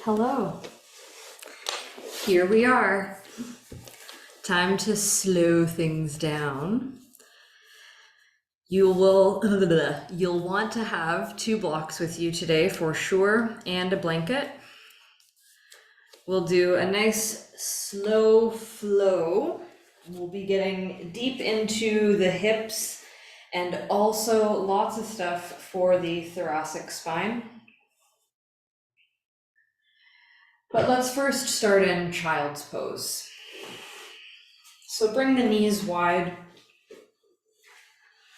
Hello. Here we are. Time to slow things down. You'll want to have 2 blocks with you today for sure, and a blanket. We'll do a nice slow flow. We'll be getting deep into the hips and also lots of stuff for the thoracic spine. But let's first start in child's pose. So bring the knees wide.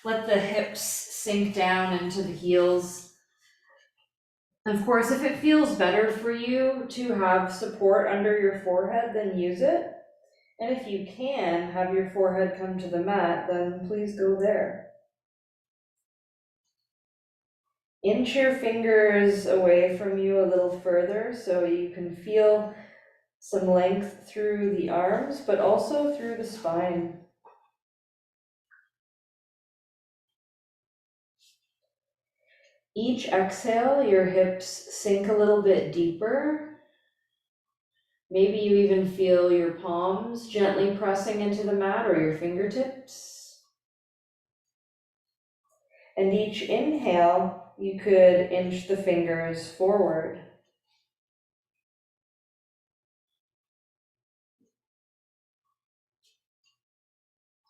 Let the hips sink down into the heels. Of course, if it feels better for you to have support under your forehead, then use it. And if you can have your forehead come to the mat, then please go there. Inch your fingers away from you a little further so you can feel some length through the arms, but also through the spine. Each exhale, your hips sink a little bit deeper. Maybe you even feel your palms gently pressing into the mat or your fingertips. And each inhale, you could inch the fingers forward.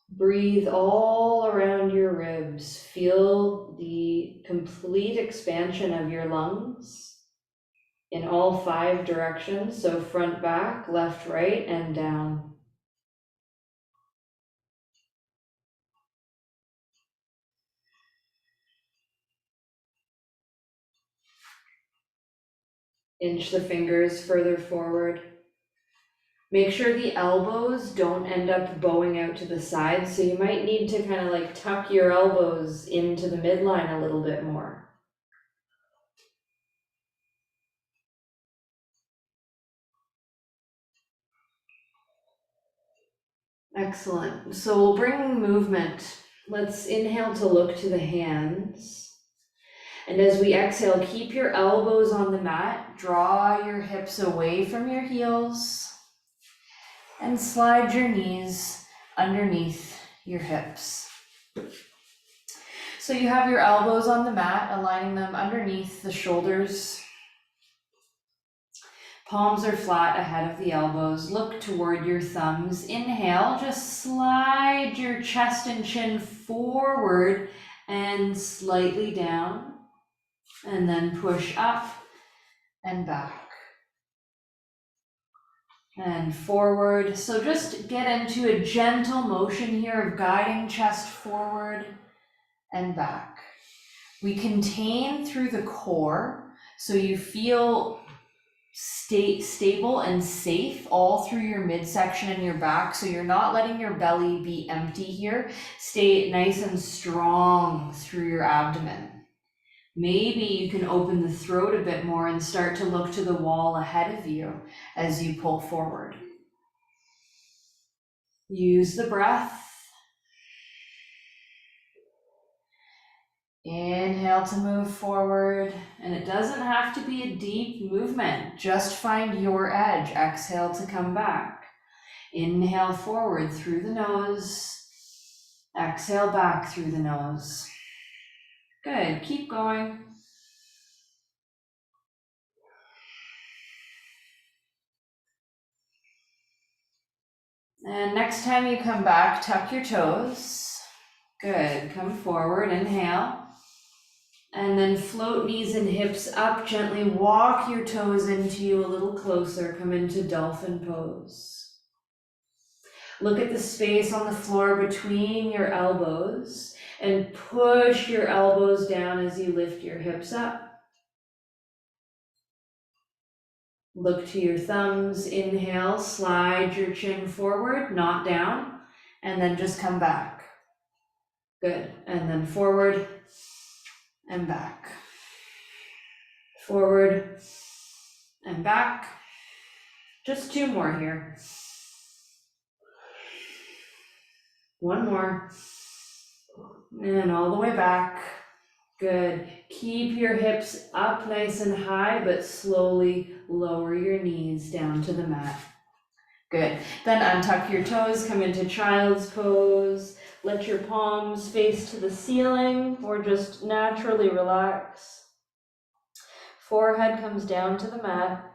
Breathe all around your ribs. Feel the complete expansion of your lungs in all 5 directions, so front, back, left, right, and down. Inch the fingers further forward. Make sure the elbows don't end up bowing out to the side, so you might need to kind of like tuck your elbows into the midline a little bit more. Excellent. So we'll bring movement. Let's inhale to look to the hands. And as we exhale, keep your elbows on the mat. Draw your hips away from your heels. And slide your knees underneath your hips. So you have your elbows on the mat, aligning them underneath the shoulders. Palms are flat ahead of the elbows. Look toward your thumbs. Inhale, just slide your chest and chin forward and slightly down. And then push up and back. And forward. So just get into a gentle motion here of guiding chest forward and back. We contain through the core, so you feel stable and safe all through your midsection and your back, so you're not letting your belly be empty here. Stay nice and strong through your abdomen. Maybe you can open the throat a bit more and start to look to the wall ahead of you as you pull forward. Use the breath. Inhale to move forward, and it doesn't have to be a deep movement. Just find your edge. Exhale to come back. Inhale forward through the nose. Exhale back through the nose. Good, keep going. And next time you come back, tuck your toes. Good, come forward, inhale. And then float knees and hips up, gently walk your toes into you a little closer. Come into dolphin pose. Look at the space on the floor between your elbows and push your elbows down as you lift your hips up. Look to your thumbs, inhale, slide your chin forward, not down, and then just come back. Good, and then forward and back. Forward and back. Just 2 more here. 1 more. And all the way back. Good. Keep your hips up nice and high, but slowly lower your knees down to the mat. Good. Then untuck your toes, come into child's pose. Let your palms face to the ceiling or just naturally relax. Forehead comes down to the mat.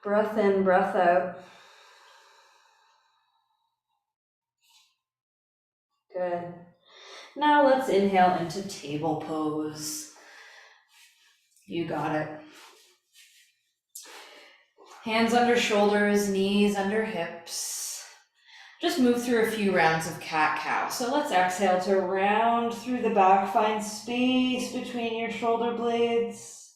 Breath in, breath out. Good. Now let's inhale into table pose. You got it. Hands under shoulders, knees under hips. Just move through a few rounds of cat-cow. So let's exhale to round through the back, find space between your shoulder blades.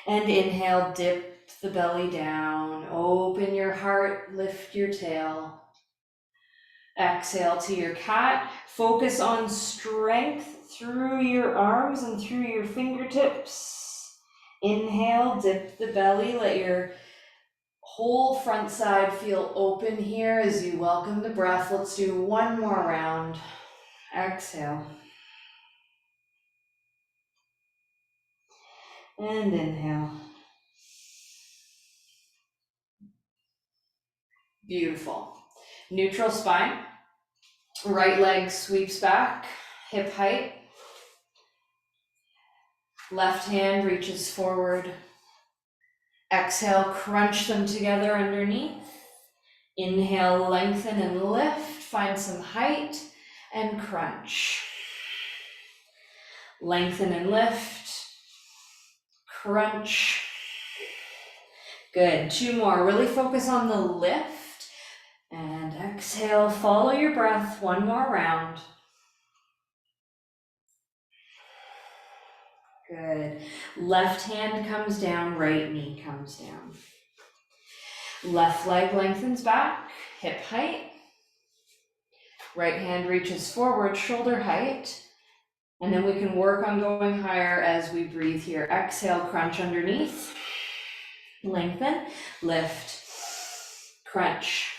And inhale, dip the belly down, open your heart, lift your tail. Exhale to your cat. Focus on strength through your arms and through your fingertips. Inhale, dip the belly, let your whole front side feel open here as you welcome the breath. Let's do one more round. Exhale. And inhale. Beautiful. Neutral spine. Right leg sweeps back, hip height. Left hand reaches forward. Exhale, crunch them together underneath. Inhale, lengthen and lift. Find some height and crunch. Lengthen and lift. Crunch. Good. Two more. Really focus on the lift. And exhale, follow your breath. One more round. Good. Left hand comes down, right knee comes down. Left leg lengthens back, hip height. Right hand reaches forward, shoulder height. And then we can work on going higher as we breathe here. Exhale, crunch underneath. Lengthen, lift, crunch.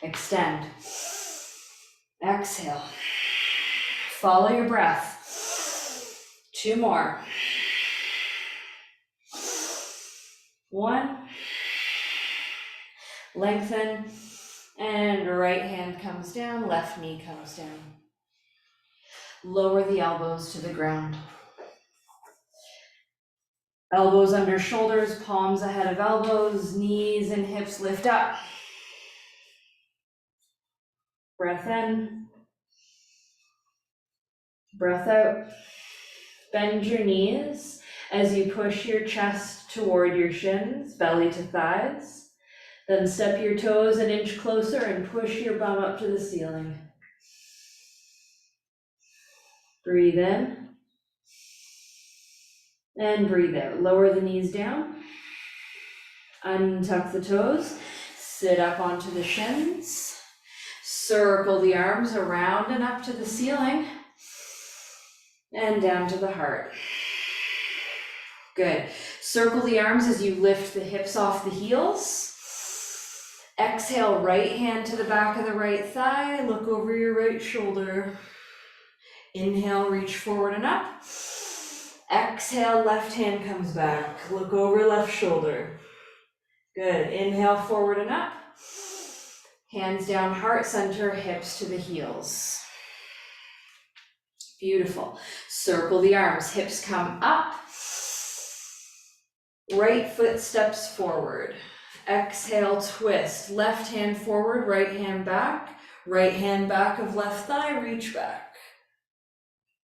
Extend. Exhale. Follow your breath. Two more. One. Lengthen. And right hand comes down, left knee comes down. Lower the elbows to the ground. Elbows under shoulders, palms ahead of elbows, knees and hips lift up. Breath in. Breath out. Bend your knees as you push your chest toward your shins, belly to thighs. Then step your toes an inch closer and push your bum up to the ceiling. Breathe in. And breathe out. Lower the knees down. Untuck the toes. Sit up onto the shins. Circle the arms around and up to the ceiling. And down to the heart. Good. Circle the arms as you lift the hips off the heels. Exhale, right hand to the back of the right thigh. Look over your right shoulder. Inhale, reach forward and up. Exhale, left hand comes back. Look over left shoulder. Good. Inhale, forward and up. Hands down, heart center, hips to the heels. Beautiful. Circle the arms, hips come up. Right foot steps forward. Exhale, twist. Left hand forward, right hand back. Right hand back of left thigh, reach back.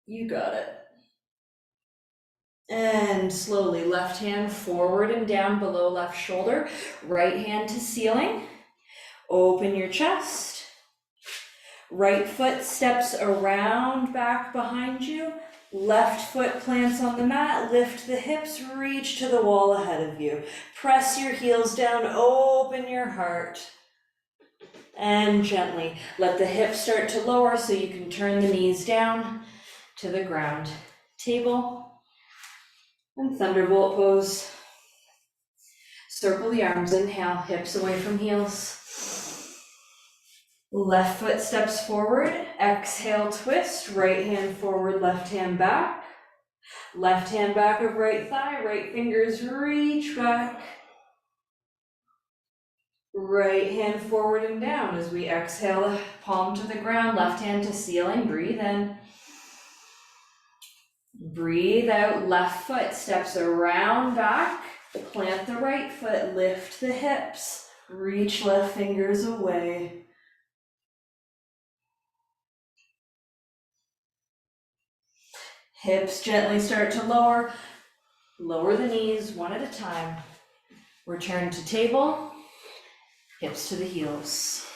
You got it. And slowly, left hand forward and down below left shoulder. Right hand to ceiling. Open your chest. Right foot steps around back behind you. Left foot plants on the mat. Lift the hips, reach to the wall ahead of you. Press your heels down, open your heart. And gently let the hips start to lower so you can turn the knees down to the ground. Table and thunderbolt pose. Circle the arms, inhale, hips away from heels. Left foot steps forward, exhale, twist, right hand forward, left hand back. Left hand back of right thigh, right fingers reach back. Right hand forward and down as we exhale, palm to the ground, left hand to ceiling, breathe in. Breathe out, left foot steps around back, plant the right foot, lift the hips, reach left fingers away. Hips gently start to lower, lower the knees one at a time. Return to table, hips to the heels.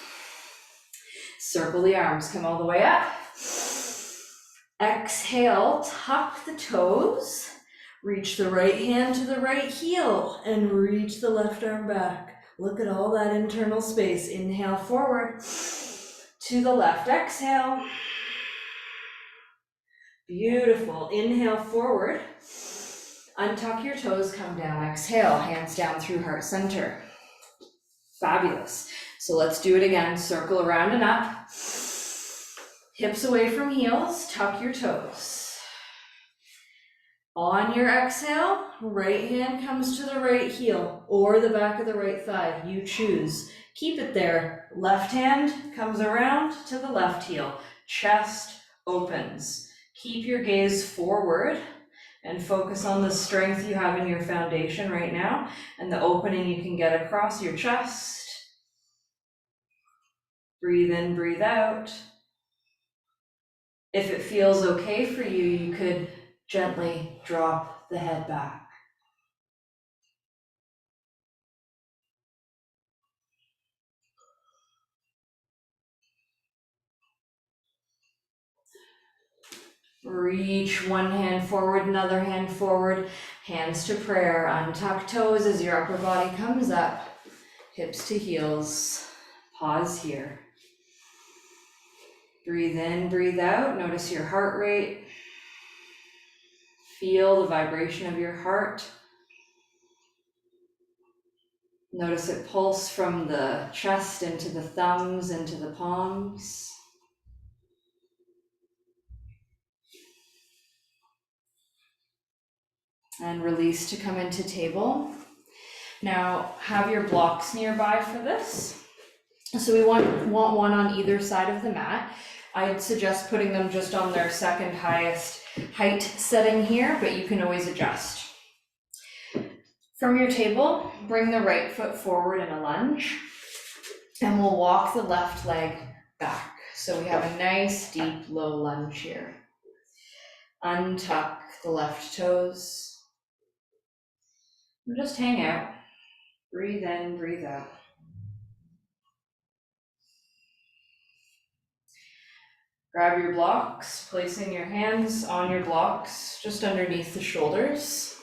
Circle the arms, come all the way up. Exhale, tuck the toes. Reach the right hand to the right heel and reach the left arm back. Look at all that internal space. Inhale forward to the left, exhale. Beautiful, inhale forward. Untuck your toes, come down, exhale, hands down through heart center. Fabulous. So let's do it again, circle around and up. Hips away from heels, tuck your toes. On your exhale, right hand comes to the right heel or the back of the right thigh, you choose. Keep it there. Left hand comes around to the left heel, chest opens. Keep your gaze forward and focus on the strength you have in your foundation right now and the opening you can get across your chest. Breathe in, breathe out. If it feels okay for you, you could gently drop the head back. Reach one hand forward, another hand forward, hands to prayer. Untuck toes as your upper body comes up, hips to heels. Pause here. Breathe in, breathe out. Notice your heart rate. Feel the vibration of your heart. Notice it pulse from the chest into the thumbs, into the palms. And release to come into table. Now have your blocks nearby for this. So we want one on either side of the mat. I'd suggest putting them just on their second highest height setting here, but you can always adjust. From your table, bring the right foot forward in a lunge, and we'll walk the left leg back. So we have a nice deep low lunge here. Untuck the left toes. And just hang out. Breathe in, breathe out. Grab your blocks, placing your hands on your blocks just underneath the shoulders.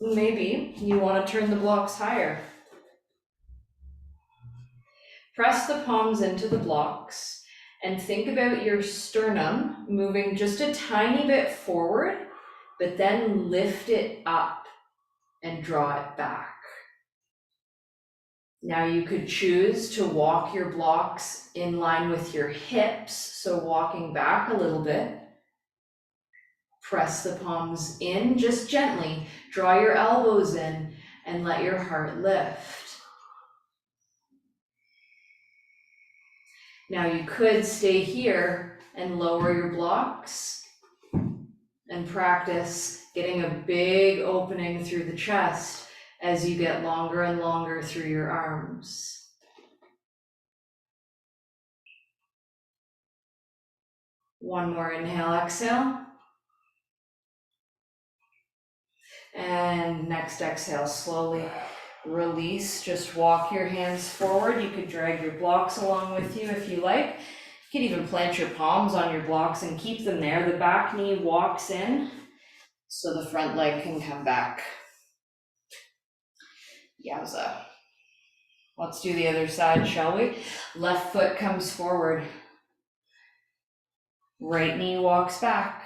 Maybe you want to turn the blocks higher. Press the palms into the blocks and think about your sternum moving just a tiny bit forward, but then lift it up and draw it back. Now you could choose to walk your blocks in line with your hips, so walking back a little bit. Press the palms in just gently, draw your elbows in, and let your heart lift. Now you could stay here and lower your blocks and practice getting a big opening through the chest as you get longer and longer through your arms. One more inhale, exhale. And next exhale, slowly release. Just walk your hands forward. You could drag your blocks along with you if you like. You could even plant your palms on your blocks and keep them there. The back knee walks in so the front leg can come back. Yowza. Let's do the other side, shall we? Left foot comes forward. Right knee walks back.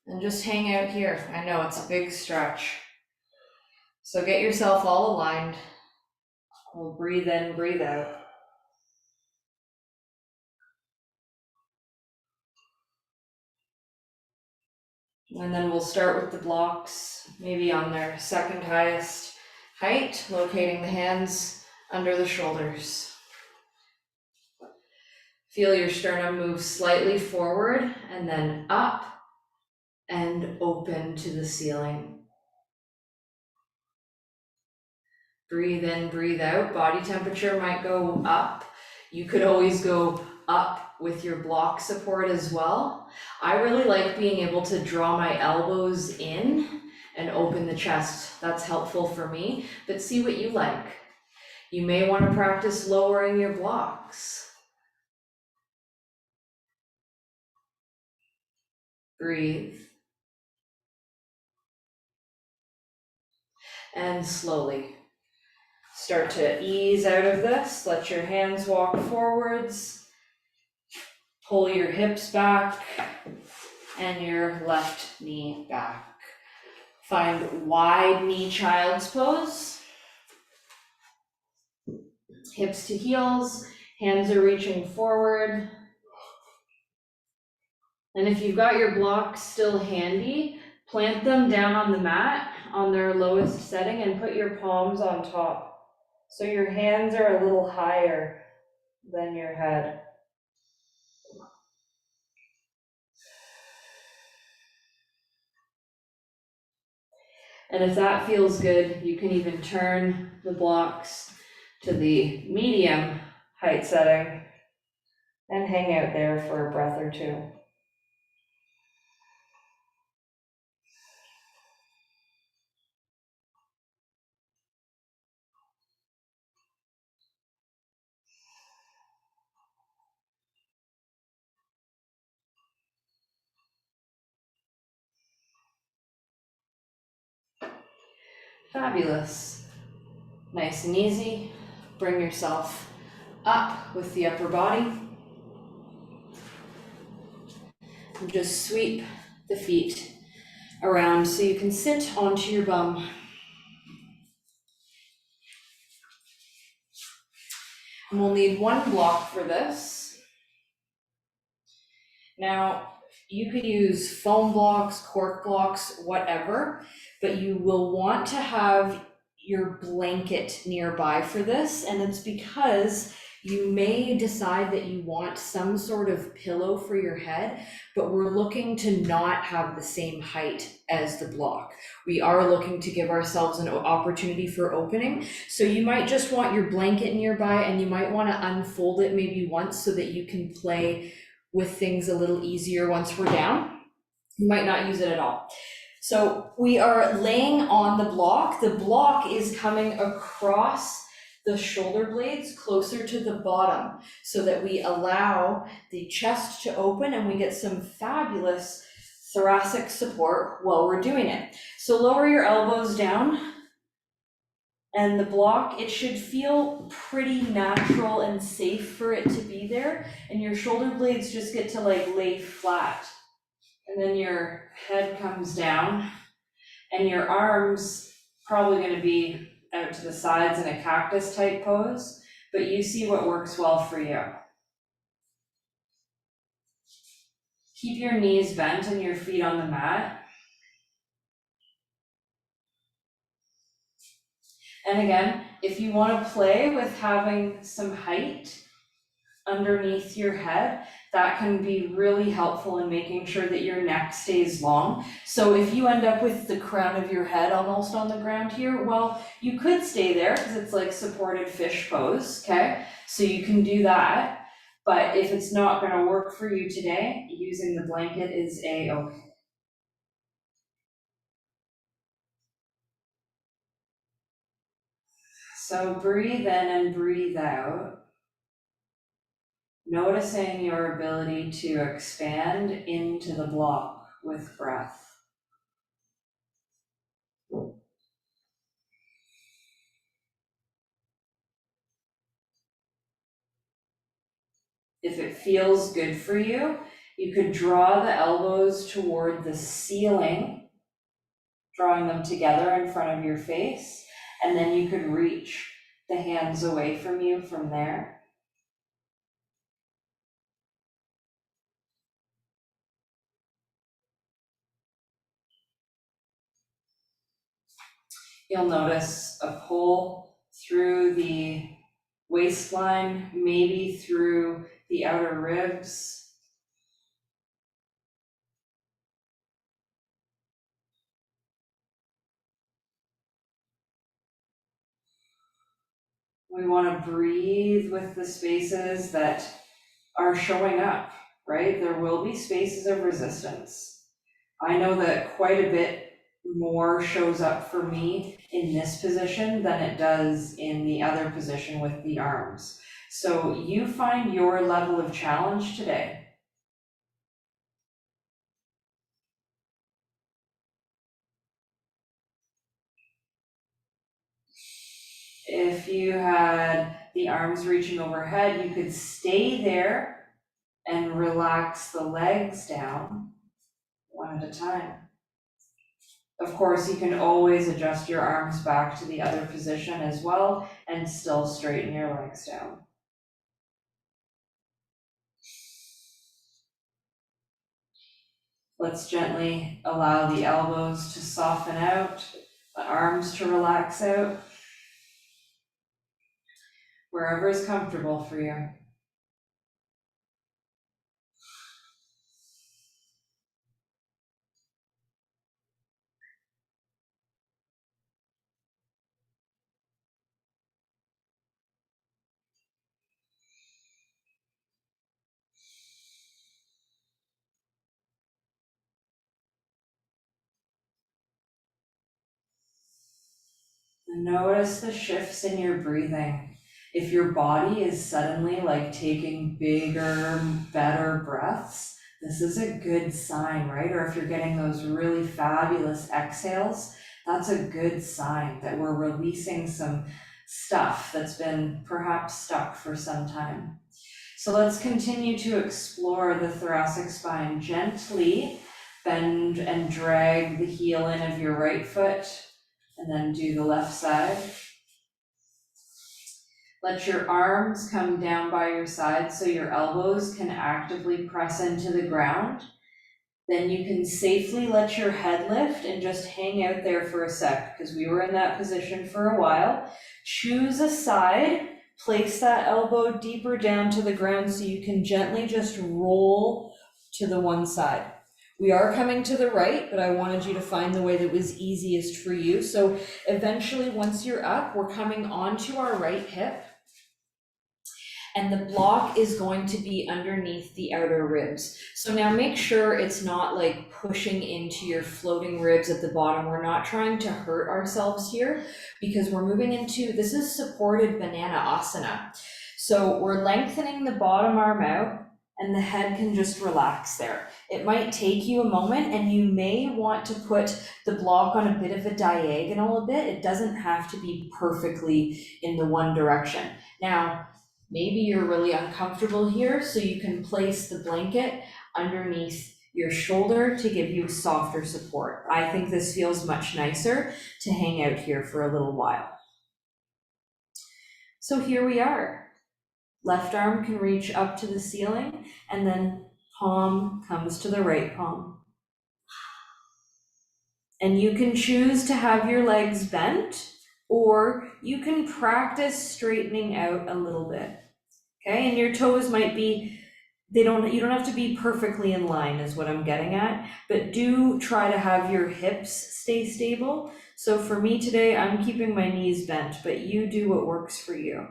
And just hang out here. I know it's a big stretch. So get yourself all aligned. We'll breathe in, breathe out. And then we'll start with the blocks, maybe on their second highest height, locating the hands under the shoulders. Feel your sternum move slightly forward and then up and open to the ceiling. Breathe in, breathe out. Body temperature might go up. You could always go up with your block support as well. I really like being able to draw my elbows in and open the chest. That's helpful for me, but see what you like. You may want to practice lowering your blocks. Breathe. And slowly start to ease out of this. Let your hands walk forwards. Pull your hips back and your left knee back. Find wide knee child's pose. Hips to heels, hands are reaching forward. And if you've got your blocks still handy, plant them down on the mat on their lowest setting and put your palms on top. So your hands are a little higher than your head. And if that feels good, you can even turn the blocks to the medium height setting and hang out there for a breath or two. Fabulous. Nice and easy. Bring yourself up with the upper body. And just sweep the feet around so you can sit onto your bum. And we'll need one block for this. Now, you could use foam blocks, cork blocks, whatever, but you will want to have your blanket nearby for this, and it's because you may decide that you want some sort of pillow for your head, but we're looking to not have the same height as the block. We are looking to give ourselves an opportunity for opening, so you might just want your blanket nearby, and you might want to unfold it maybe once so that you can play with things a little easier once we're down. You might not use it at all. So we are laying on the block. The block is coming across the shoulder blades closer to the bottom so that we allow the chest to open and we get some fabulous thoracic support while we're doing it. So lower your elbows down. And the block, it should feel pretty natural and safe for it to be there. And your shoulder blades just get to like lay flat. And then your head comes down and your arms probably going to be out to the sides in a cactus type pose, but you see what works well for you. Keep your knees bent and your feet on the mat. And again, if you want to play with having some height underneath your head, that can be really helpful in making sure that your neck stays long. So if you end up with the crown of your head almost on the ground here, well, you could stay there because it's like supported fish pose, okay? So you can do that. But if it's not going to work for you today, using the blanket is a-okay. So breathe in and breathe out, noticing your ability to expand into the block with breath. If it feels good for you, you could draw the elbows toward the ceiling, drawing them together in front of your face. and then you could reach the hands away from you from there. You'll notice a pull through the waistline, maybe through the outer ribs. We want to breathe with the spaces that are showing up, right? There will be spaces of resistance. I know that quite a bit more shows up for me in this position than it does in the other position with the arms. So you find your level of challenge today. If you had the arms reaching overhead, you could stay there and relax the legs down one at a time. Of course, you can always adjust your arms back to the other position as well and still straighten your legs down. Let's gently allow the elbows to soften out, the arms to relax out, wherever is comfortable for you. And notice the shifts in your breathing. If your body is suddenly like taking bigger, better breaths, this is a good sign, right? Or if you're getting those really fabulous exhales, that's a good sign that we're releasing some stuff that's been perhaps stuck for some time. So let's continue to explore the thoracic spine. Gently bend and drag the heel in of your right foot, and then do the left side. Let your arms come down by your side so your elbows can actively press into the ground. Then you can safely let your head lift and just hang out there for a sec, because we were in that position for a while. Choose a side, place that elbow deeper down to the ground so you can gently just roll to the one side. We are coming to the right, but I wanted you to find the way that was easiest for you. So eventually, once you're up, we're coming onto our right hip, and the block is going to be underneath the outer ribs. So now make sure it's not like pushing into your floating ribs at the bottom. We're not trying to hurt ourselves here, because we're moving into, this is supported banana asana. So we're lengthening the bottom arm out, and the head can just relax there. It might take you a moment, and you may want to put the block on a bit of a diagonal a bit. It doesn't have to be perfectly in the one direction. Now, maybe you're really uncomfortable here, so you can place the blanket underneath your shoulder to give you softer support. I think this feels much nicer to hang out here for a little while. So here we are. Left arm can reach up to the ceiling, and then palm comes to the right palm. And you can choose to have your legs bent, or you can practice straightening out a little bit. Okay, and your toes might be, you don't have to be perfectly in line is what I'm getting at, but do try to have your hips stay stable. So for me today, I'm keeping my knees bent, but you do what works for you.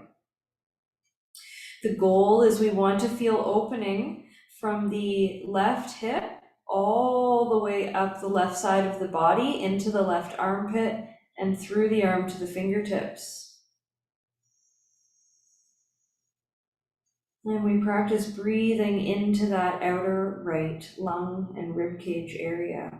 The goal is we want to feel opening from the left hip all the way up the left side of the body into the left armpit and through the arm to the fingertips. And we practice breathing into that outer right lung and rib cage area.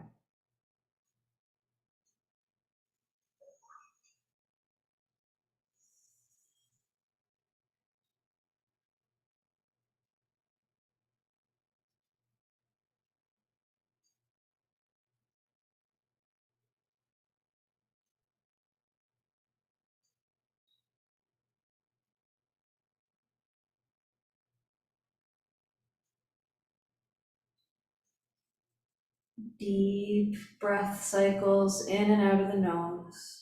Deep breath cycles in and out of the nose.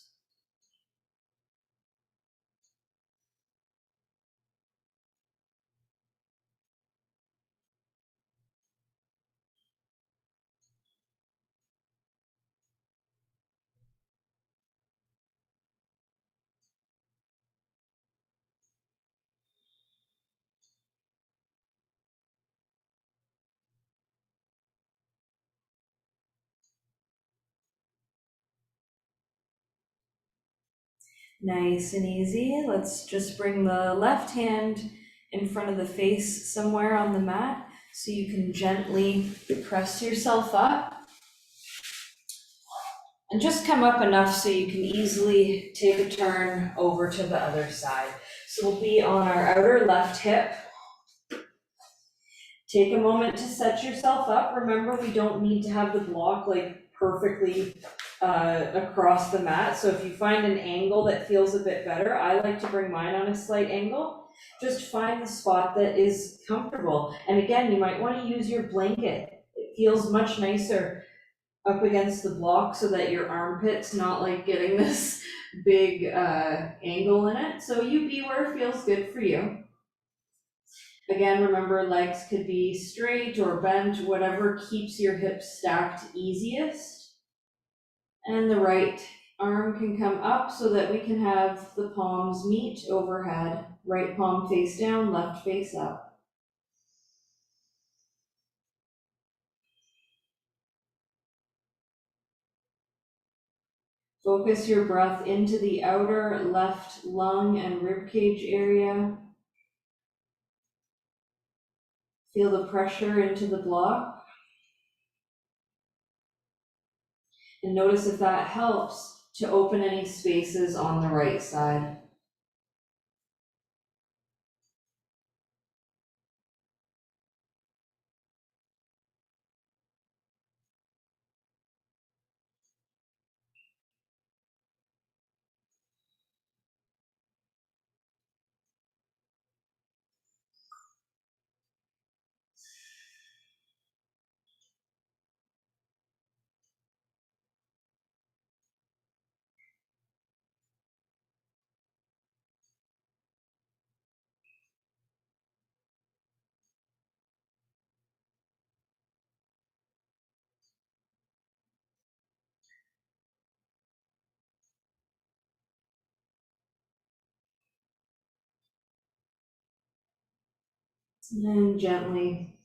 Nice and easy. Let's just bring the left hand in front of the face somewhere on the mat so you can gently press yourself up. And just come up enough so you can easily take a turn over to the other side. So we'll be on our outer left hip. Take a moment to set yourself up. Remember, we don't need to have the block like perfectly across the mat. So if you find an angle that feels a bit better, I like to bring mine on a slight angle. Just find the spot that is comfortable. And again, you might want to use your blanket. It feels much nicer up against the block so that your armpit's not like getting this big angle in it. So you be where it feels good for you. Again, remember, legs could be straight or bent, whatever keeps your hips stacked easiest. And the right arm can come up so that we can have the palms meet overhead. Right palm face down, left face up. Focus your breath into the outer left lung and ribcage area. Feel the pressure into the block. And notice if that helps to open any spaces on the right side. And then gently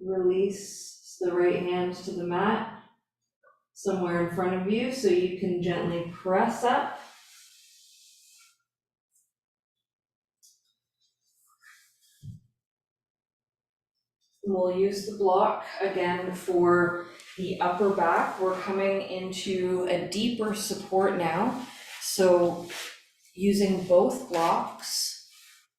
release the right hand to the mat somewhere in front of you so you can gently press up. We'll use the block again for the upper back. We're coming into a deeper support now. So using both blocks,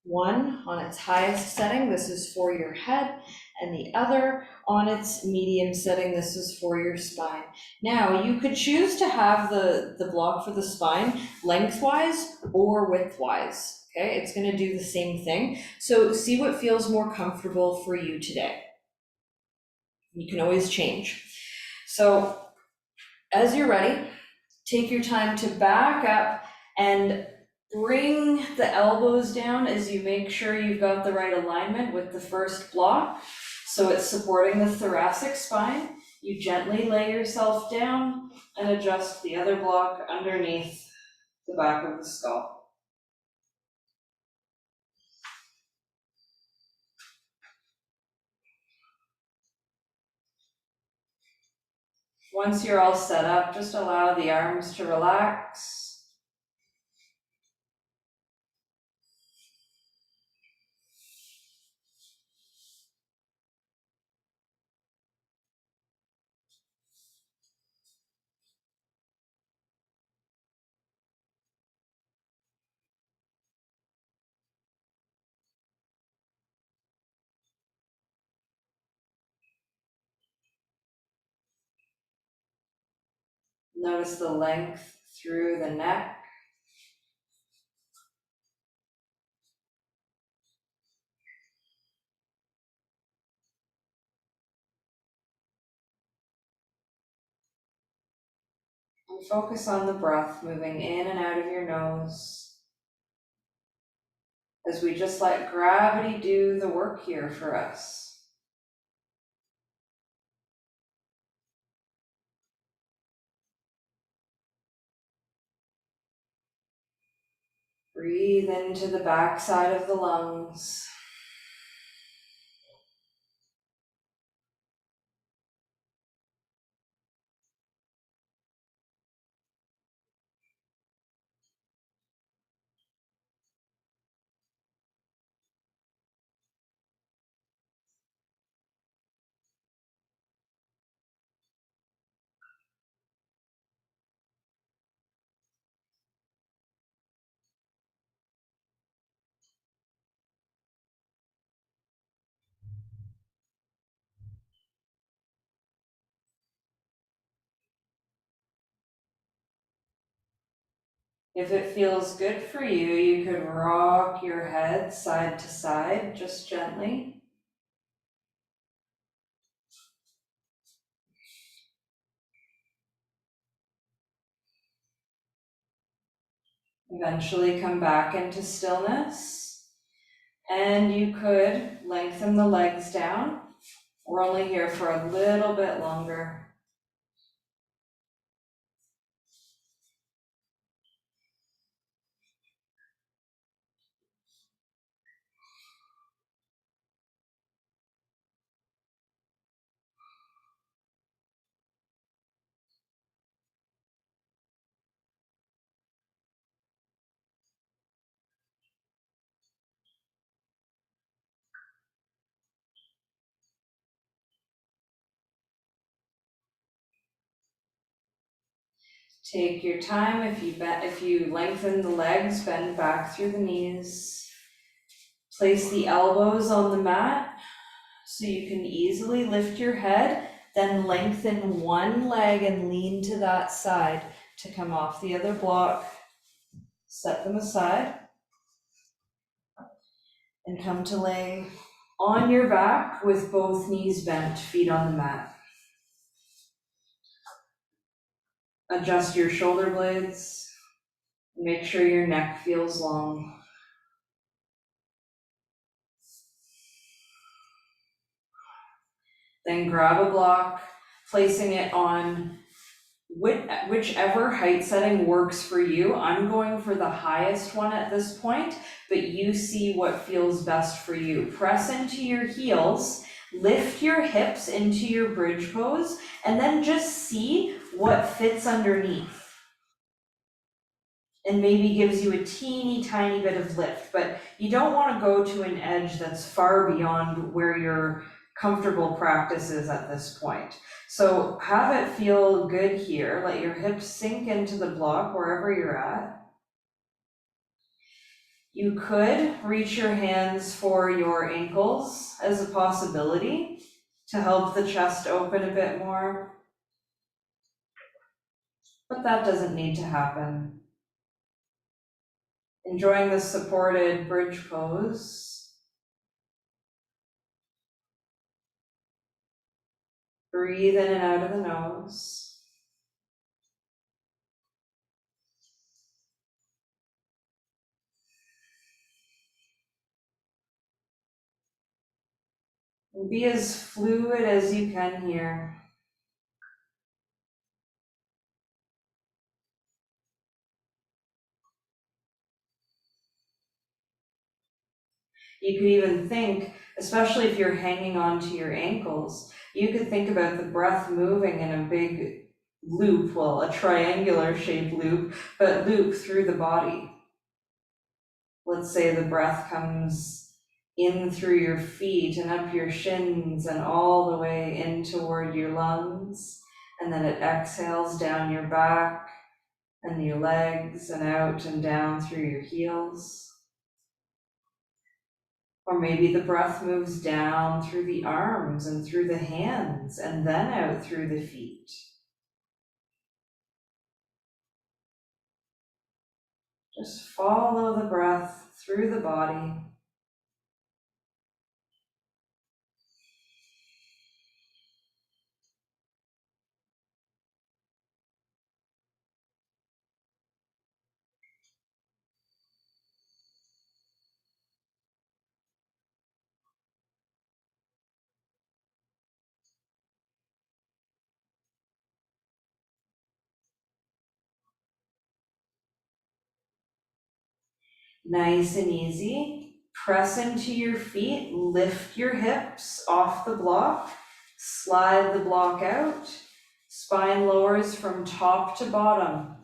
one on its highest setting, this is for your head, and the other on its medium setting, this is for your spine. Now, you could choose to have the block for the spine lengthwise or widthwise. Okay, it's going to do the same thing. So see what feels more comfortable for you today. You can always change. So as you're ready, take your time to back up and bring the elbows down as you make sure you've got the right alignment with the first block. So it's supporting the thoracic spine. You gently lay yourself down and adjust the other block underneath the back of the skull. Once you're all set up, just allow the arms to relax. Notice the length through the neck. Focus on the breath moving in and out of your nose as we just let gravity do the work here for us. Breathe into the backside of the lungs. If it feels good for you, you could rock your head side to side just gently. Eventually come back into stillness. And you could lengthen the legs down. We're only here for a little bit longer. Take your time. If you lengthen the legs, bend back through the knees. Place the elbows on the mat so you can easily lift your head, then lengthen one leg and lean to that side to come off the other block. Set them aside and come to lay on your back with both knees bent, feet on the mat. Adjust your shoulder blades. Make sure your neck feels long. Then grab a block, placing it on whichever height setting works for you. I'm going for the highest one at this point, but you see what feels best for you. Press into your heels, lift your hips into your bridge pose, and then just see what fits underneath. And maybe gives you a teeny tiny bit of lift, but you don't want to go to an edge that's far beyond where your comfortable practice is at this point. So have it feel good here. Let your hips sink into the block wherever you're at. You could reach your hands for your ankles as a possibility to help the chest open a bit more, but that doesn't need to happen. Enjoying the supported bridge pose. Breathe in and out of the nose. And be as fluid as you can here. You could even think, especially if you're hanging on to your ankles, you could think about the breath moving in a big loop, well, a triangular shaped loop, but loop through the body. Let's say the breath comes in through your feet and up your shins and all the way in toward your lungs, and then it exhales down your back and your legs and out and down through your heels. Or maybe the breath moves down through the arms and through the hands and then out through the feet. Just follow the breath through the body. Nice and easy. Press into your feet, lift your hips off the block, slide the block out. Spine lowers from top to bottom.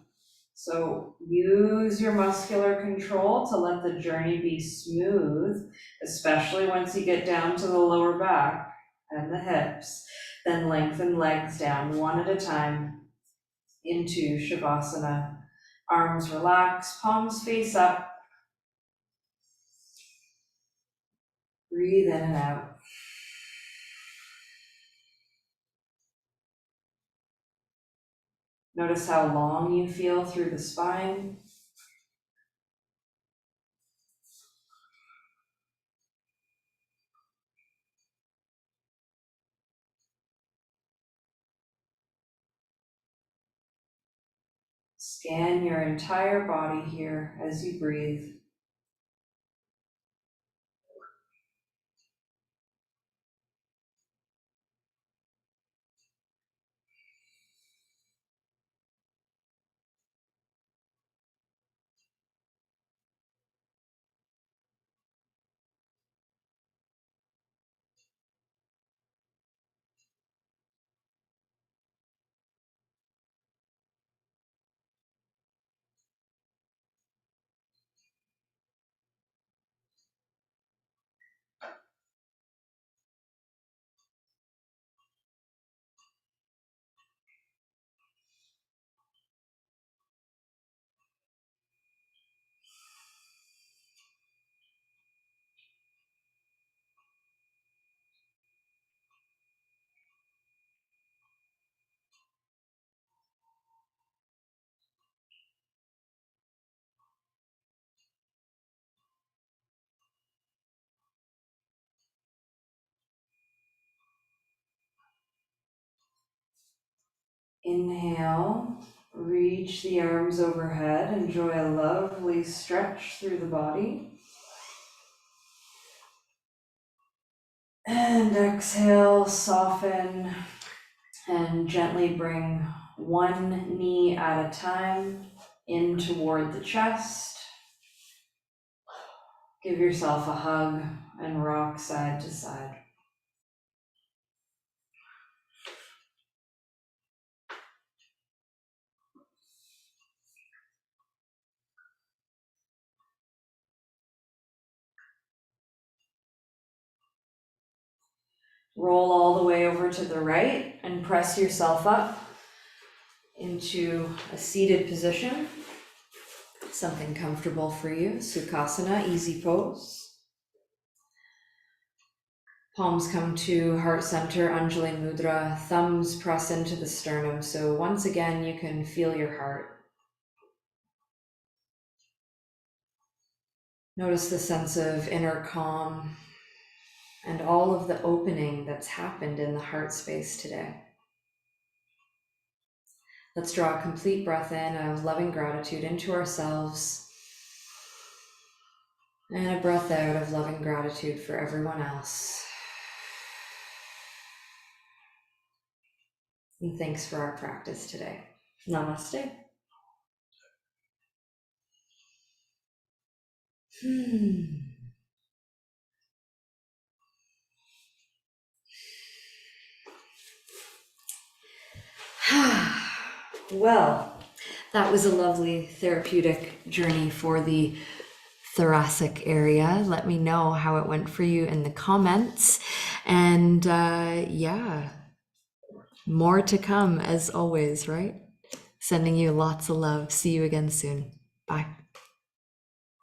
So use your muscular control to let the journey be smooth, especially once you get down to the lower back and the hips. Then lengthen legs down one at a time into Shavasana. Arms relax, palms face up. Breathe in and out. Notice how long you feel through the spine. Scan your entire body here as you breathe. Inhale, reach the arms overhead, enjoy a lovely stretch through the body. And exhale, soften, and gently bring one knee at a time in toward the chest. Give yourself a hug and rock side to side. Roll all the way over to the right and press yourself up into a seated position. Something comfortable for you, Sukhasana, easy pose. Palms come to heart center, Anjali Mudra, thumbs press into the sternum. So once again, you can feel your heart. Notice the sense of inner calm and all of the opening that's happened in the heart space today. Let's draw a complete breath in of loving gratitude into ourselves and a breath out of loving gratitude for everyone else. And thanks for our practice today. Namaste. Well, that was a lovely therapeutic journey for the thoracic area. Let me know how it went for you in the comments. And yeah, more to come as always, right? Sending you lots of love. See you again soon. Bye.